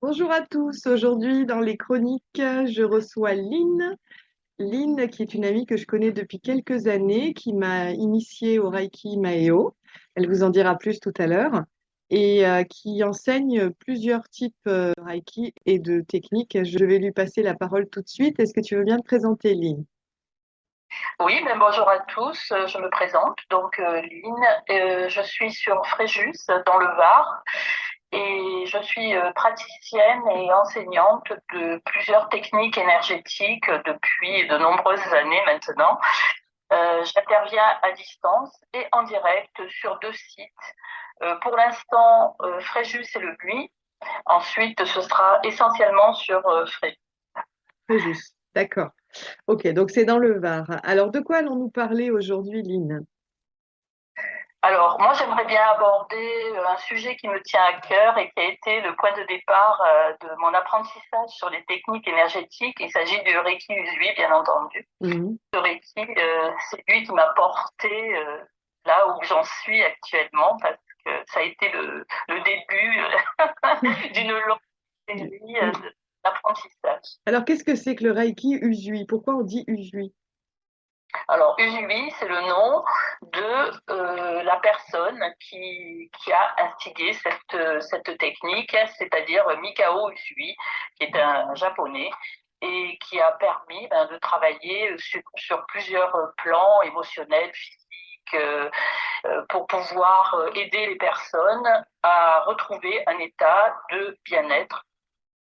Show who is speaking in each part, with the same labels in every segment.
Speaker 1: Bonjour à tous. Aujourd'hui, dans les chroniques, je reçois Lynn. Lynn, qui est une amie que je connais depuis quelques années, qui m'a initiée au Reiki Maeo. Elle vous en dira plus tout à l'heure. Et qui enseigne plusieurs types de Reiki et de techniques. Je vais lui passer la parole tout de suite. Est-ce que tu veux bien te présenter, Lynn?
Speaker 2: Oui, bonjour à tous, je me présente, donc Lynn, je suis sur Fréjus dans le Var et je suis praticienne et enseignante de plusieurs techniques énergétiques depuis de nombreuses années maintenant. J'interviens à distance et en direct sur deux sites. Pour l'instant, Fréjus et Le Buis. Ensuite, ce sera essentiellement sur Fréjus.
Speaker 1: Très juste. D'accord. Ok, donc c'est dans le Var. Alors, de quoi allons-nous parler aujourd'hui, Lynn?
Speaker 2: Alors, moi, j'aimerais bien aborder un sujet qui me tient à cœur et qui a été le point de départ de mon apprentissage sur les techniques énergétiques. Il s'agit du Reiki Usui, bien entendu.
Speaker 1: Mhm.
Speaker 2: Le Reiki, c'est lui qui m'a porté là où j'en suis actuellement, parce que ça a été le début d'une longue série d'apprentissage.
Speaker 1: Alors, qu'est-ce que c'est que le Reiki Usui? Pourquoi on dit Usui?
Speaker 2: Alors, Usui, c'est le nom de la personne qui a instigé cette technique, c'est-à-dire Mikao Usui, qui est un japonais et qui a permis de travailler sur plusieurs plans émotionnels, physiques, pour pouvoir aider les personnes à retrouver un état de bien-être.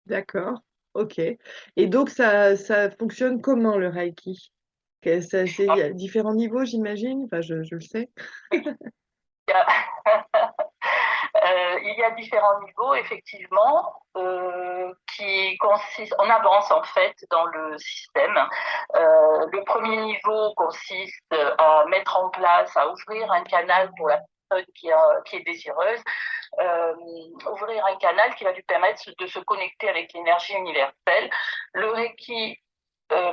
Speaker 1: D'accord, ok. Et donc, ça fonctionne comment le Reiki? Il y a différents niveaux, j'imagine. Enfin, je le sais.
Speaker 2: Il y a différents niveaux, effectivement, qui consistent, on avance en fait dans le système. Le premier niveau consiste à mettre en place, à ouvrir un canal pour la personne qui est désireuse, euh, ouvrir un canal qui va lui permettre de se connecter avec l'énergie universelle. Le Reiki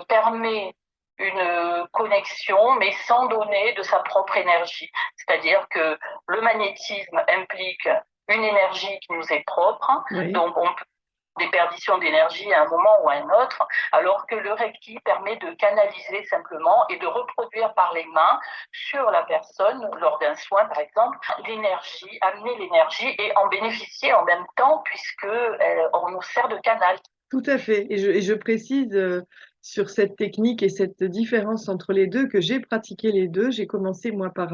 Speaker 2: permet une connexion, mais sans donner de sa propre énergie. C'est-à-dire que le magnétisme implique une énergie qui nous est propre,
Speaker 1: Oui.
Speaker 2: donc on peut des perditions d'énergie à un moment ou à un autre, alors que le Reiki permet de canaliser simplement et de reproduire par les mains sur la personne, lors d'un soin par exemple, l'énergie, amener l'énergie et en bénéficier en même temps puisque on nous sert de canal.
Speaker 1: Tout à fait. Et je précise sur cette technique et cette différence entre les deux que j'ai pratiqué les deux. J'ai commencé, moi, par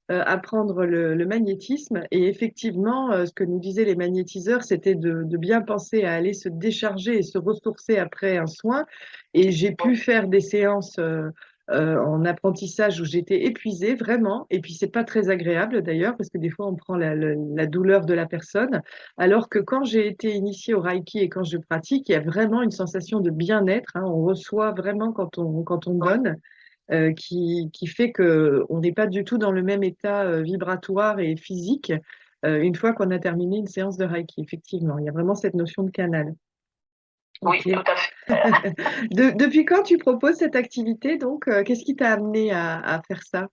Speaker 1: apprendre le magnétisme. Et effectivement, ce que nous disaient les magnétiseurs, c'était de bien penser à aller se décharger et se ressourcer après un soin. Et j'ai pu faire des séances en apprentissage où j'étais épuisée vraiment. Et puis, c'est pas très agréable d'ailleurs, parce que des fois, on prend la douleur de la personne. Alors que quand j'ai été initiée au Reiki et quand je pratique, il y a vraiment une sensation de bien-être, hein. On reçoit vraiment quand on donne qui fait que on n'est pas du tout dans le même état vibratoire et physique une fois qu'on a terminé une séance de Reiki. Effectivement, il y a vraiment cette notion de canal.
Speaker 2: Oui,
Speaker 1: Ok.
Speaker 2: tout à fait.
Speaker 1: Depuis quand tu proposes cette activité, donc, qu'est-ce qui t'a amené à faire ça?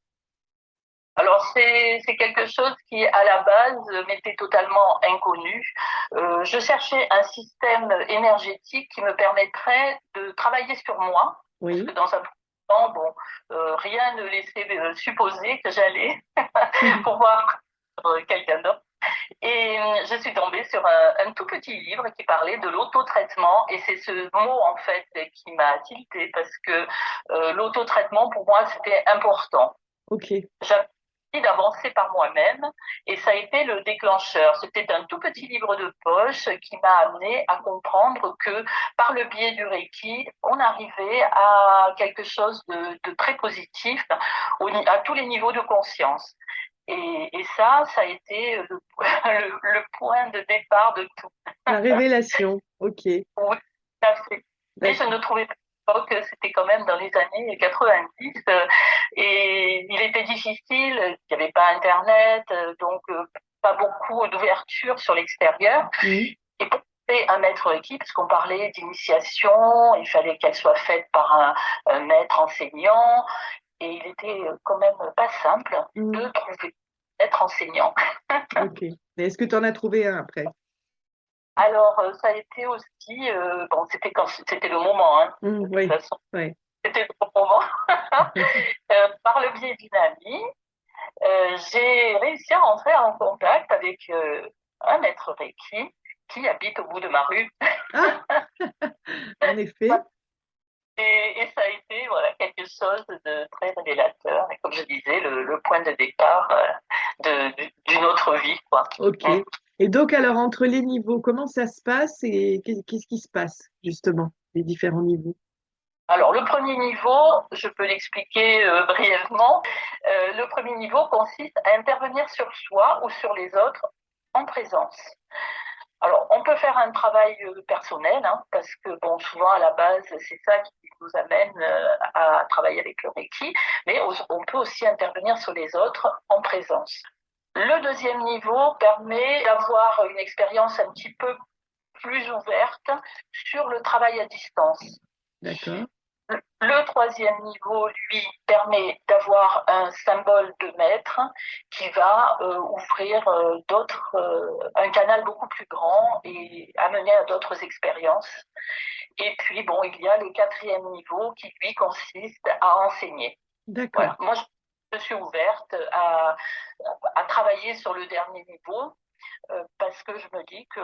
Speaker 2: Alors c'est quelque chose qui à la base m'était totalement inconnu. Je cherchais un système énergétique qui me permettrait de travailler sur moi, parce que
Speaker 1: Oui.
Speaker 2: dans un premier temps, bon, rien ne laissait supposer que j'allais pouvoir quelqu'un d'autre. Et je suis tombée sur un tout petit livre qui parlait de l'auto-traitement et c'est ce mot en fait qui m'a tilté parce que l'auto-traitement pour moi c'était important.
Speaker 1: Ok.
Speaker 2: J'avais envie d'avancer par moi-même et ça a été le déclencheur. C'était un tout petit livre de poche qui m'a amené à comprendre que par le biais du Reiki, on arrivait à quelque chose de très positif à tous les niveaux de conscience. Et ça a été le point de départ de tout.
Speaker 1: La révélation. Ok.
Speaker 2: Oui, tout à fait. Mais je
Speaker 1: D'accord.
Speaker 2: ne trouvais pas à l'époque, c'était quand même dans les années 90, et il était difficile, il n'y avait pas Internet, donc pas beaucoup d'ouverture sur l'extérieur.
Speaker 1: Mhm.
Speaker 2: Et pour trouver un maître équipe, parce qu'on parlait d'initiation, il fallait qu'elle soit faite par un maître enseignant, et il était quand même pas simple de
Speaker 1: Mhm.
Speaker 2: trouver un maître enseignant.
Speaker 1: Ok. Mais est-ce que tu en as trouvé un après?
Speaker 2: Alors, ça a été aussi, bon, c'était quand c'était le moment, hein, de toute
Speaker 1: Oui,
Speaker 2: façon,
Speaker 1: oui.
Speaker 2: c'était le moment. Par le biais d'une amie, j'ai réussi à rentrer en contact avec un maître Reiki qui habite au bout de ma rue.
Speaker 1: Ah, en effet.
Speaker 2: Et ça a été voilà, quelque chose de très révélateur. Et comme je disais, le point de départ d'une autre vie, quoi.
Speaker 1: Ok.
Speaker 2: Mm.
Speaker 1: Et donc, alors, entre les niveaux, comment ça se passe et qu'est-ce qui se passe, justement, les différents niveaux?
Speaker 2: Alors, le premier niveau, je peux l'expliquer brièvement. Le premier niveau consiste à intervenir sur soi ou sur les autres en présence. Alors, on peut faire un travail personnel, hein, parce que, bon, souvent, à la base, c'est ça qui nous amène à travailler avec le Reiki, mais on peut aussi intervenir sur les autres en présence. Le deuxième niveau permet d'avoir une expérience un petit peu plus ouverte sur le travail à distance.
Speaker 1: D'accord.
Speaker 2: Le troisième niveau, lui, permet d'avoir un symbole de maître qui va ouvrir un canal beaucoup plus grand et amener à d'autres expériences. Et puis, bon, il y a le quatrième niveau qui, lui, consiste à enseigner.
Speaker 1: D'accord.
Speaker 2: Voilà. Moi, je suis ouverte à travailler sur le dernier niveau parce que je me dis que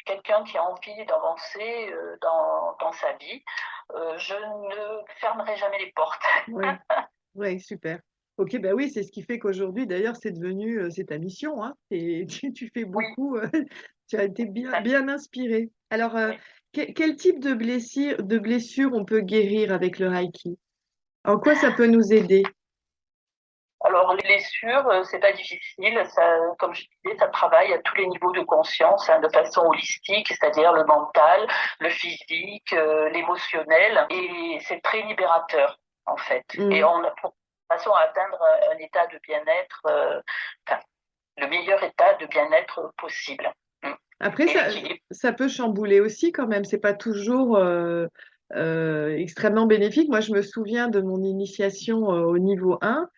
Speaker 2: quelqu'un qui a envie d'avancer dans sa vie, je ne fermerai jamais les portes.
Speaker 1: Oui, oui, super. Ok, ben oui, c'est ce qui fait qu'aujourd'hui, d'ailleurs, c'est devenu, c'est ta mission, hein, et tu fais
Speaker 2: Oui,
Speaker 1: beaucoup, tu as été bien inspiré. Alors, quel type de blessure on peut guérir avec le Reiki? En quoi ça peut nous aider?
Speaker 2: alors les blessures, c'est pas difficile. Ça, comme je disais, ça travaille à tous les niveaux de conscience, hein, de façon holistique, c'est-à-dire le mental, le physique, l'émotionnel, et c'est très libérateur en fait. Et
Speaker 1: Hmm.
Speaker 2: on a pour façon à atteindre un état de bien-être, enfin, le meilleur état de bien-être possible. Mm.
Speaker 1: Après,
Speaker 2: Et l'équilibre.
Speaker 1: ça peut chambouler aussi quand même. C'est pas toujours extrêmement bénéfique. Moi, je me souviens de mon initiation au niveau 1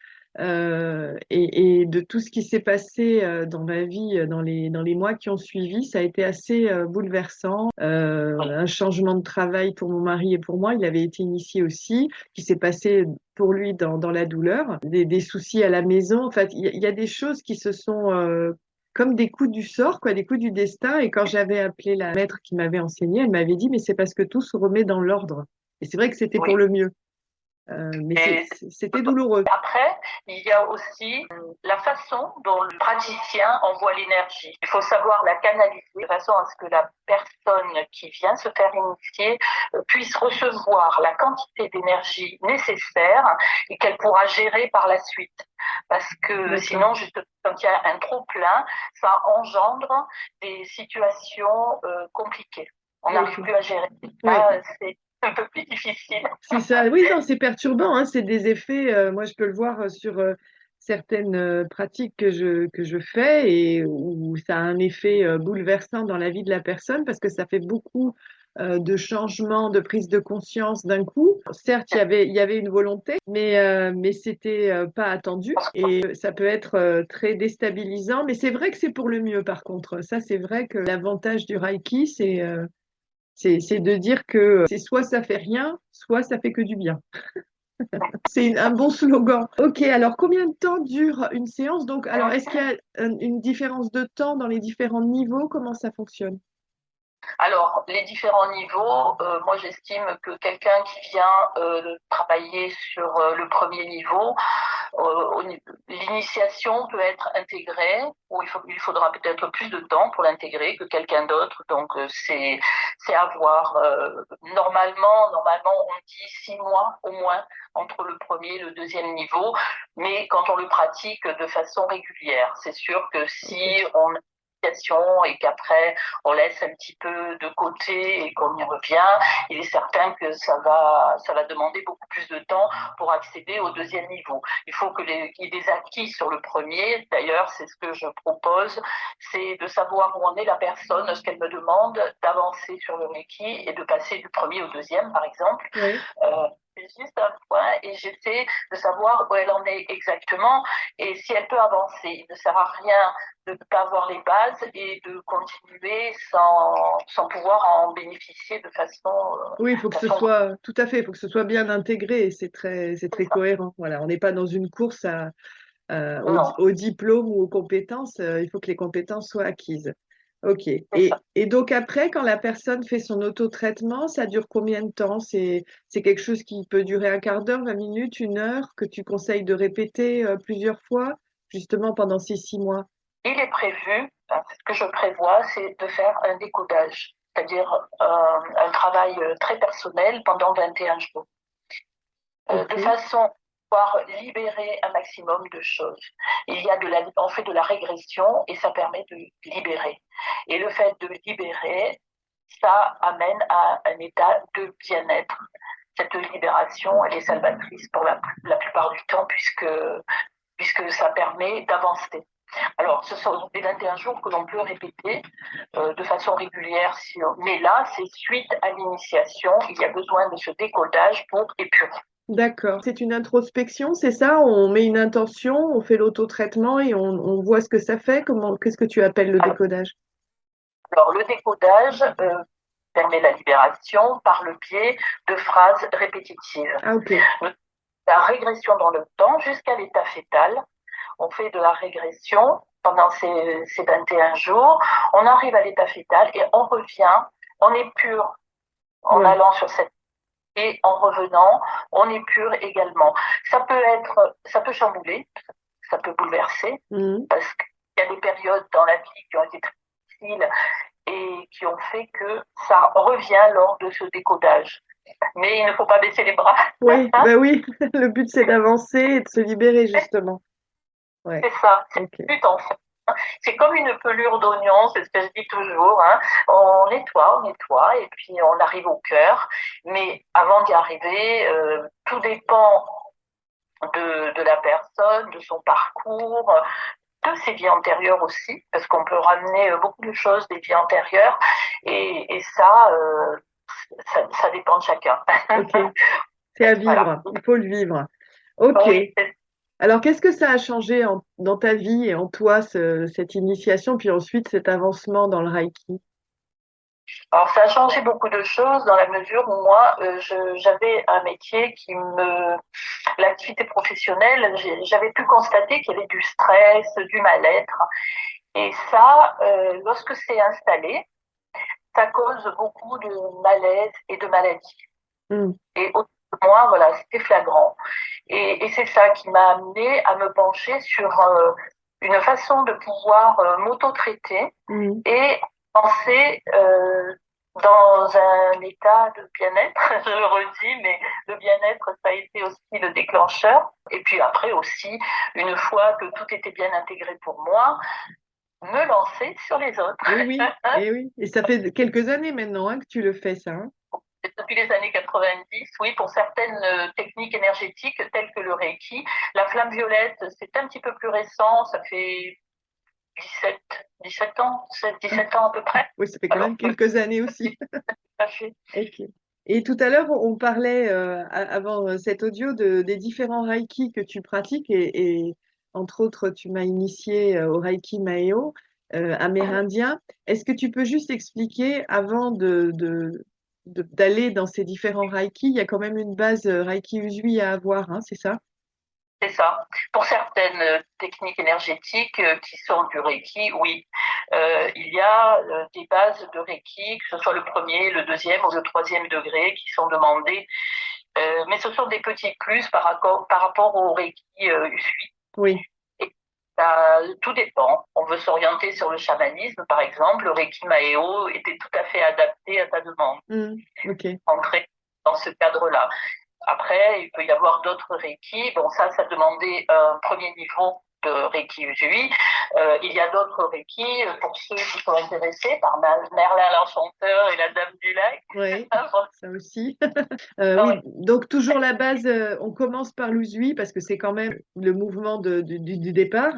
Speaker 1: et de tout ce qui s'est passé dans ma vie dans les mois qui ont suivi. Ça a été assez bouleversant. Un changement de travail pour mon mari et pour moi. Il avait été initié aussi, qui s'est passé pour lui dans la douleur, des soucis à la maison. En fait, il y a des choses qui se sont comme des coups du sort, quoi, des coups du destin. Et quand j'avais appelé la maître qui m'avait enseigné, elle m'avait dit, mais c'est parce que tout se remet dans l'ordre. Et c'est vrai que c'était pour
Speaker 2: Oui.
Speaker 1: le mieux. Mais
Speaker 2: Et
Speaker 1: c'était douloureux.
Speaker 2: après, il y a aussi la façon dont le praticien envoie l'énergie. Il faut savoir la canaliser de façon à ce que la personne qui vient se faire initier puisse recevoir la quantité d'énergie nécessaire et qu'elle pourra gérer par la suite. Parce que
Speaker 1: D'accord.
Speaker 2: sinon, juste quand il y a un trop plein, ça engendre des situations compliquées. On n'arrive
Speaker 1: Ok.
Speaker 2: plus à gérer.
Speaker 1: Oui.
Speaker 2: Là, c'est un peu plus difficile.
Speaker 1: C'est ça. Oui, non, c'est perturbant, hein. C'est des effets. Moi, je peux le voir sur certaines pratiques que je fais et où ça a un effet bouleversant dans la vie de la personne parce que ça fait beaucoup de changements, de prise de conscience d'un coup. Certes, il y avait une volonté, mais c'était pas attendu et ça peut être très déstabilisant. Mais c'est vrai que c'est pour le mieux, par contre. Ça, c'est vrai que l'avantage du Reiki, c'est de dire que c'est soit ça fait rien, soit ça fait que du bien. C'est un bon slogan. Ok, alors combien de temps dure une séance? Donc, alors, est-ce qu'il y a une différence de temps dans les différents niveaux? Comment ça fonctionne?
Speaker 2: Alors, les différents niveaux, moi j'estime que quelqu'un qui vient travailler sur le premier niveau, l'initiation peut être intégrée, ou il faudra peut-être plus de temps pour l'intégrer que quelqu'un d'autre. Donc c'est à voir. Normalement, on dit 6 mois au moins entre le premier et le deuxième niveau, mais quand on le pratique de façon régulière, c'est sûr que si
Speaker 1: Ok.
Speaker 2: on et qu'après on laisse un petit peu de côté et qu'on y revient, il est certain que ça va demander beaucoup plus de temps pour accéder au deuxième niveau. Il faut qu'il y ait des acquis sur le premier. D'ailleurs, c'est ce que je propose, c'est de savoir où en est la personne, ce qu'elle me demande, d'avancer sur le Reiki et de passer du premier au deuxième, par exemple.
Speaker 1: Oui.
Speaker 2: Euh, juste un point et j'essaie de savoir où elle en est exactement et si elle peut avancer. Il ne sert à rien de ne pas avoir les bases et de continuer sans pouvoir en bénéficier de façon,
Speaker 1: Oui, il faut que ce
Speaker 2: façon...
Speaker 1: soit, tout à fait, il faut que ce soit bien intégré et c'est très cohérent. Voilà, on n'est pas dans une course
Speaker 2: Non,
Speaker 1: au diplôme ou aux compétences, il faut que les compétences soient acquises. OK.
Speaker 2: c'est ça.
Speaker 1: Et donc après, quand la personne fait son autotraitement, ça dure combien de temps? C'est quelque chose qui peut durer un quart d'heure, 20 minutes, une heure, que tu conseilles de répéter plusieurs fois, justement pendant ces 6 mois.
Speaker 2: Il est prévu, enfin, ce que je prévois, c'est de faire un décodage, c'est-à-dire un travail très personnel pendant 21 jours, de
Speaker 1: OK.
Speaker 2: façon à pouvoir libérer un maximum de choses. On fait de la régression et ça permet de libérer. Et le fait de libérer, ça amène à un état de bien-être. Cette libération, elle est salvatrice pour la plupart du temps puisque ça permet d'avancer. Alors, ce sont des 21 jours que l'on peut répéter de façon régulière, mais là, c'est suite à l'initiation. Il y a besoin de ce décodage pour épurer.
Speaker 1: D'accord. C'est une introspection, c'est ça? On met une intention, on fait l'autotraitement et on voit ce que ça fait. Qu'est-ce que tu appelles le décodage?
Speaker 2: Alors, le décodage permet la libération par le biais de phrases répétitives.
Speaker 1: Ah, OK.
Speaker 2: La régression dans le temps jusqu'à l'état fœtal. On fait de la régression pendant ces 21 jours. On arrive à l'état fœtal et on revient, on est pur en
Speaker 1: Ouais.
Speaker 2: allant sur cette et en revenant, on est pur également. Ça peut chambouler, ça peut bouleverser,
Speaker 1: Mhm.
Speaker 2: parce qu'il y a des périodes dans la vie qui ont été très difficiles et qui ont fait que ça revient lors de ce décodage. Mais il ne faut pas baisser les bras.
Speaker 1: Oui, bah oui, le but c'est d'avancer et de se libérer justement. Ouais,
Speaker 2: C'est ça, c'est
Speaker 1: ok.
Speaker 2: le but en fait. C'est comme une pelure d'oignon, c'est ce que je dis toujours. Hein. On nettoie, et puis on arrive au cœur. Mais avant d'y arriver, tout dépend de la personne, de son parcours, de ses vies antérieures aussi, parce qu'on peut ramener beaucoup de choses des vies antérieures, et ça dépend de chacun.
Speaker 1: Ok, c'est à
Speaker 2: Voilà.
Speaker 1: vivre, il faut le vivre. Ok.
Speaker 2: Oui,
Speaker 1: Alors, qu'est-ce que ça a changé dans ta vie et en toi, cette initiation, puis ensuite cet avancement dans le Reiki?
Speaker 2: alors ça a changé beaucoup de choses dans la mesure où moi, j'avais un métier l'activité professionnelle, j'avais pu constater qu'il y avait du stress, du mal-être. Et ça, lorsque c'est installé, ça cause beaucoup de malaise et de maladies.
Speaker 1: Hmm.
Speaker 2: Et au moi, voilà, c'était flagrant. Et c'est ça qui m'a amené à me pencher sur une façon de pouvoir m'auto-traiter
Speaker 1: Hmm.
Speaker 2: et penser dans un état de bien-être, je le redis, mais le bien-être, ça a été aussi le déclencheur. Et puis après aussi, une fois que tout était bien intégré pour moi, me lancer sur les autres.
Speaker 1: Oui, oui, et oui. Et ça fait quelques années maintenant hein, que tu le fais, ça. Hein.
Speaker 2: Depuis les années 90, oui, pour certaines techniques énergétiques telles que le Reiki, la flamme violette, c'est un petit peu plus récent, ça fait 17 ans, 17 ans à peu près.
Speaker 1: Oui, ça fait quand
Speaker 2: Alors,
Speaker 1: même quelques années aussi.
Speaker 2: ça fait.
Speaker 1: Ok. Et tout à l'heure, on parlait avant cet audio des différents Reiki que tu pratiques et entre autres, tu m'as initié au Reiki Maeo amérindien. Est-ce que tu peux juste expliquer avant d'aller dans ces différents Reiki, il y a quand même une base Reiki Usui à avoir, hein, c'est ça?
Speaker 2: C'est ça. Pour certaines techniques énergétiques qui sont du Reiki, oui. Il y a des bases de Reiki, que ce soit le premier, le deuxième ou le troisième degré, qui sont demandées. Mais ce sont des petits plus par rapport au Reiki Usui.
Speaker 1: Oui.
Speaker 2: Et tout dépend. On veut s'orienter sur le chamanisme, par exemple. Le Reiki Maeo était tout à fait adapté à ta demande.
Speaker 1: Ok.
Speaker 2: Entrer dans ce cadre-là. Après, il peut y avoir d'autres Reiki. Bon, ça demandait un premier niveau de Reiki Usui. Il y a d'autres Reiki pour ceux qui sont intéressés par Merlin l'Enchanteur et la Dame du Lac.
Speaker 1: Oui, ça aussi. Oui,
Speaker 2: Ouais,
Speaker 1: donc toujours la base, on commence par l'Usui parce que c'est quand même le mouvement du départ.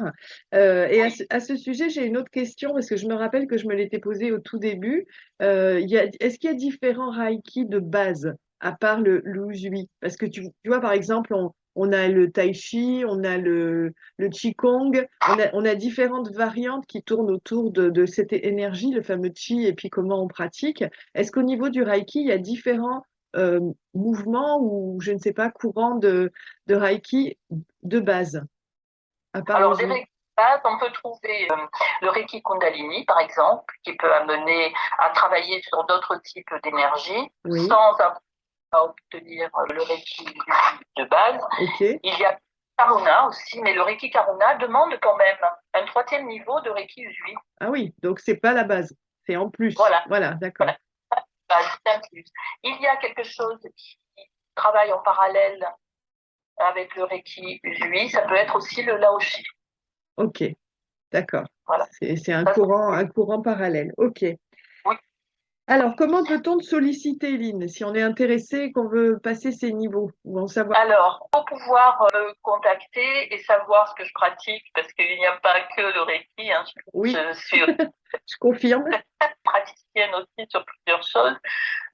Speaker 1: Et
Speaker 2: oui.
Speaker 1: à ce sujet, j'ai une autre question parce que je me rappelle que je me l'étais posée au tout début. Est-ce qu'il y a différents Reiki de base à part l'Usui? Parce que tu vois, par exemple, on a le Tai Chi, on a le Qigong, on a différentes variantes qui tournent autour de cette énergie, le fameux Qi, et puis comment on pratique. Est-ce qu'au niveau du Reiki, il y a différents euh, mouvements ou, je ne sais pas, courants de Reiki de base, à part
Speaker 2: Alors, des
Speaker 1: l'Usui?
Speaker 2: Reiki de base, on peut trouver le Reiki Kundalini, par exemple, qui peut amener à travailler sur d'autres types d'énergie
Speaker 1: Oui,
Speaker 2: sans avoir à obtenir le Reiki de base.
Speaker 1: ok.
Speaker 2: Il y a Karuna aussi, mais le Reiki Karuna demande quand même un troisième niveau de Reiki Usui.
Speaker 1: Ah oui, donc c'est pas la base, c'est en plus.
Speaker 2: Voilà,
Speaker 1: Voilà, d'accord.
Speaker 2: voilà, c'est un plus. Il y a quelque chose qui travaille en parallèle avec le Reiki Usui, ça peut être aussi le Laoshi.
Speaker 1: Ok, d'accord.
Speaker 2: Voilà.
Speaker 1: C'est
Speaker 2: Ça,
Speaker 1: un courant parallèle. Ok.
Speaker 2: oui.
Speaker 1: Alors, comment peut-on te solliciter, Lynn, si on est intéressé et qu'on veut passer ces niveaux ou en savoir?
Speaker 2: Alors, pour pouvoir me contacter et savoir ce que je pratique, parce qu'il n'y a pas que le Reiki, hein,
Speaker 1: Oui,
Speaker 2: je suis
Speaker 1: je confirme.
Speaker 2: praticienne aussi sur plusieurs choses.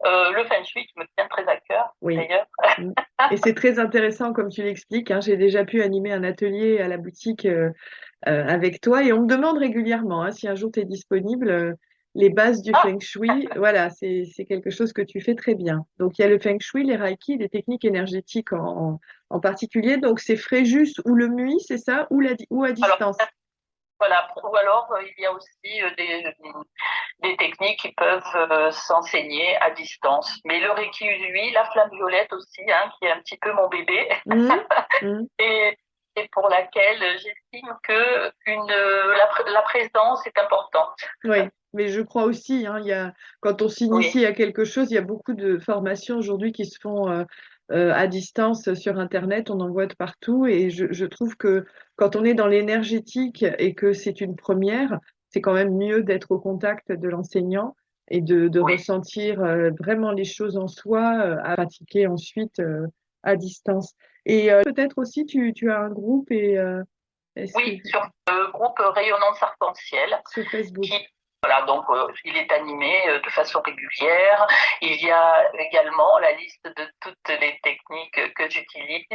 Speaker 2: Le Feng Shui qui me tient très à cœur,
Speaker 1: Oui.
Speaker 2: d'ailleurs.
Speaker 1: Mm. Et c'est très intéressant comme tu l'expliques, hein. J'ai déjà pu animer un atelier à la boutique avec toi et on me demande régulièrement hein, si un jour tu es disponible. Les bases du
Speaker 2: Ah,
Speaker 1: Feng Shui, voilà, c'est quelque chose que tu fais très bien. Donc il y a le Feng Shui, les Reiki, les techniques énergétiques en particulier. Donc c'est Fréjus ou le Mui, c'est ça, ou à
Speaker 2: alors,
Speaker 1: distance.
Speaker 2: voilà. Ou alors, il y a aussi des techniques qui peuvent s'enseigner à distance. Mais le Reiki Usui, la flamme violette aussi, hein, qui est un petit peu mon bébé,
Speaker 1: Mhm. Mhm.
Speaker 2: et, et pour laquelle j'estime que la présence est importante.
Speaker 1: Oui, mais je crois aussi, hein, quand on
Speaker 2: Oui,
Speaker 1: s'initie à quelque chose, il y a beaucoup de formations aujourd'hui qui se font à distance sur Internet, on en voit de partout, et je trouve que quand on est dans l'énergétique et que c'est une première, c'est quand même mieux d'être au contact de l'enseignant et de
Speaker 2: oui,
Speaker 1: ressentir vraiment les choses en soi, à pratiquer ensuite à distance. Et peut-être aussi, tu as un groupe et est-ce que
Speaker 2: oui, sur le groupe Rayonnance Arc-en-Ciel,
Speaker 1: sur Facebook?
Speaker 2: qui, voilà, donc il est animé de façon régulière. Il y a également la liste de toutes les techniques que j'utilise.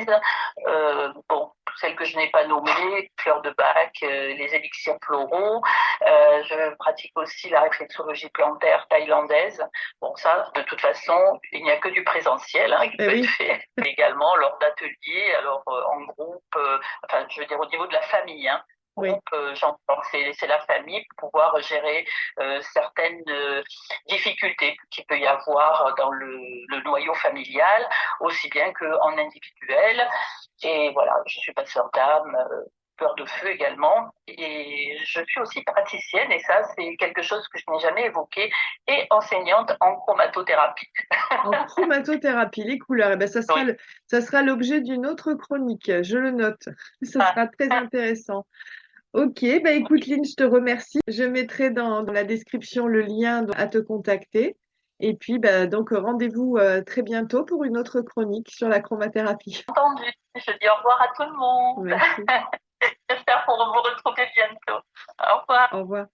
Speaker 2: Bon, celles que je n'ai pas nommées, fleurs de bac, les élixirs floraux. Je pratique aussi la réflexologie plantaire thaïlandaise. Bon, ça, de toute façon, il n'y a que du présentiel hein, qui
Speaker 1: Eh
Speaker 2: peut être
Speaker 1: oui,
Speaker 2: fait. Mais également lors d'ateliers, alors en groupe, enfin, je veux dire au niveau de la famille, hein,
Speaker 1: oui.
Speaker 2: groupe, j'entends que c'est la famille pour pouvoir gérer certaines difficultés qu'il peut y avoir dans le noyau familial, aussi bien qu'en individuel. Et voilà, je suis passeur d'âme, peur de feu également. Et je suis aussi praticienne, et ça, c'est quelque chose que je n'ai jamais évoqué, et enseignante en chromatothérapie.
Speaker 1: En chromatothérapie, les couleurs, eh ben,
Speaker 2: Oui.
Speaker 1: ça sera l'objet d'une autre chronique. Je le note. Ça sera très intéressant. Ok, bah écoute, Lynn, je te remercie. Je mettrai dans la description le lien à te contacter. Et puis, bah, donc, rendez-vous très bientôt pour une autre chronique sur la chromathérapie.
Speaker 2: Entendu. Je dis au revoir à tout le monde.
Speaker 1: Merci.
Speaker 2: J'espère pour vous retrouver bientôt. Au revoir.
Speaker 1: Au revoir.